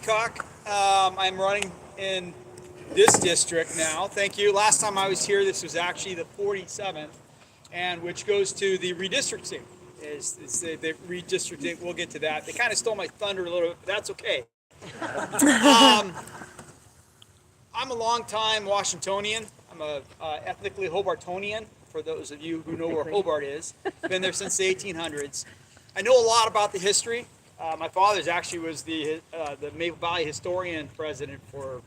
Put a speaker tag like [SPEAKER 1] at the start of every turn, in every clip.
[SPEAKER 1] Peacock. I'm running in this district now. Thank you. Last time I was here, this was actually the 47th, and which goes to the redistricting. Is the redistricting? We'll get to that. They kind of stole my thunder a little bit, but that's okay. I'm a long-time Washingtonian. I'm a ethnically Hobartonian. For those of you who know where Hobart is, been there since the 1800s. I know a lot about the history. My father's actually was the Maple Valley historian president for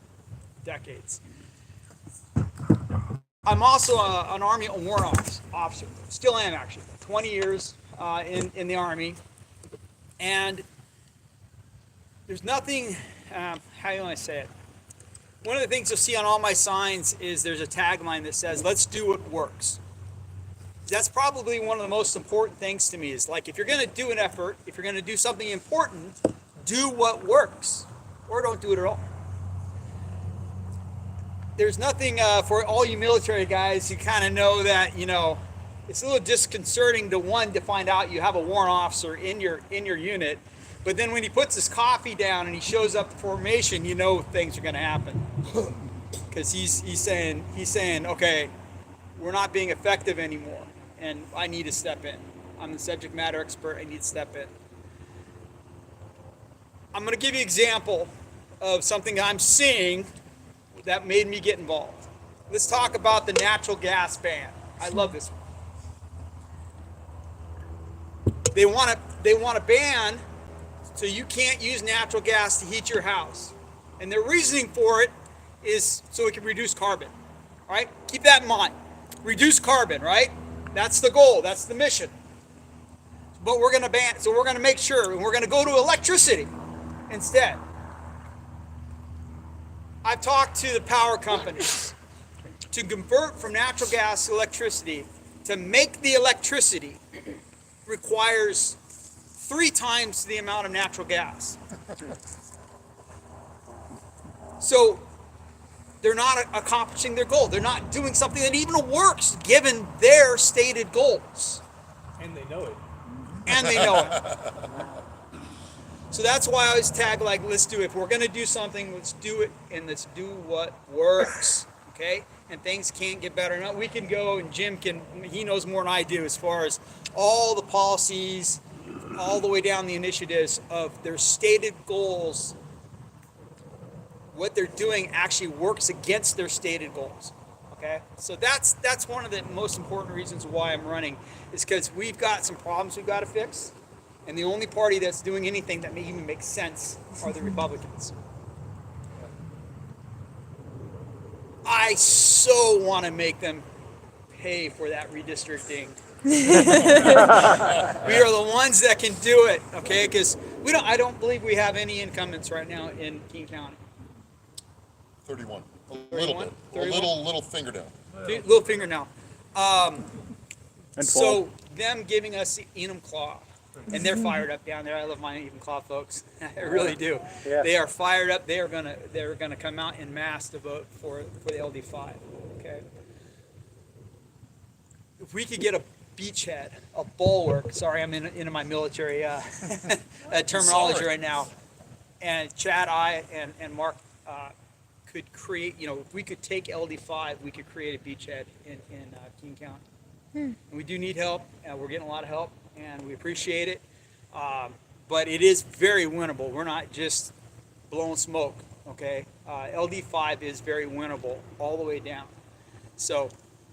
[SPEAKER 1] decades. I'm also an Army warrant officer. Still am, actually. 20 years in the Army. And there's nothing, how do you want to say it? One of the things you'll see on all my signs is there's a tagline that says, let's do what works. That's probably one of the most important things to me, is like, if you're going to do an effort, if you're going to do something important, do what works, or don't do it at all. There's nothing for all you military guys, you kind of know that, you know, it's a little disconcerting to find out you have a warrant officer in your unit, but then when he puts his coffee down and he shows up to formation, you know things are going to happen, because he's saying, okay, we're not being effective anymore, and I need to step in. I'm the subject matter expert. I need to step in. I'm going to give you an example of something I'm seeing that made me get involved. Let's talk about the natural gas ban. I love this one. They want to ban so you can't use natural gas to heat your house. And their reasoning for it is so it can reduce carbon. All right? Keep that in mind. Reduce carbon, right? That's the goal. That's the mission. But we're going to ban, so we're going to make sure, and we're going to go to electricity instead. I've talked to the power companies to convert from natural gas to electricity. To make the electricity requires 3 times the amount of natural gas. So they're not accomplishing their goal. They're not doing something that even works given their stated goals.
[SPEAKER 2] And they know it.
[SPEAKER 1] And they know it. So that's why I always tag like, let's do it. If we're going to do something, let's do it, and let's do what works. Okay? And things can't get better. Now we can go, and Jim he knows more than I do as far as all the policies, all the way down the initiatives of their stated goals. What they're doing actually works against their stated goals. Okay, so that's one of the most important reasons why I'm running, is because we've got some problems we've got to fix, and the only party that's doing anything that may even make sense are the Republicans. I so want to make them pay for that redistricting. We are the ones that can do it. Okay, because I don't believe we have any incumbents right now in King County.
[SPEAKER 3] 31. A
[SPEAKER 1] 31?
[SPEAKER 3] little fingernail.
[SPEAKER 1] Little fingernail.
[SPEAKER 2] And
[SPEAKER 1] So them giving us the Enum Claw, and they're fired up down there. I love my Enum Claw folks. I really do.
[SPEAKER 2] Yeah.
[SPEAKER 1] They are fired up. They're gonna come out en masse to vote for the LD5. Okay. If we could get a beachhead, a bulwark. Sorry, I'm into my military terminology right now. And Chad, and Mark could create. You know, if we could take LD5, we could create a beachhead in King County. And we do need help. We're getting a lot of help, and we appreciate it. But it is very winnable. We're not just blowing smoke. Okay, LD5 is very winnable all the way down. So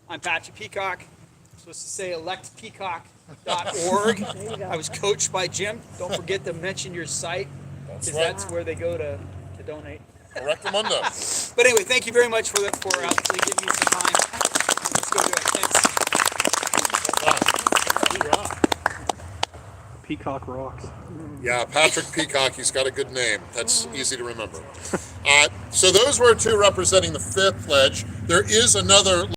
[SPEAKER 1] I'm Patrick Peacock. I'm supposed to say electpeacock.org. I was coached by Jim. Don't forget to mention your site,
[SPEAKER 3] That's
[SPEAKER 1] because
[SPEAKER 3] right.
[SPEAKER 1] that's where they go to donate.
[SPEAKER 3] Correctamundo.
[SPEAKER 1] But anyway, thank you very much for giving me some time. Let's go do it. Thanks.
[SPEAKER 2] Peacock rocks.
[SPEAKER 3] Yeah, Patrick Peacock, he's got a good name. That's easy to remember. So those were 2 representing the 5th ledge. There is another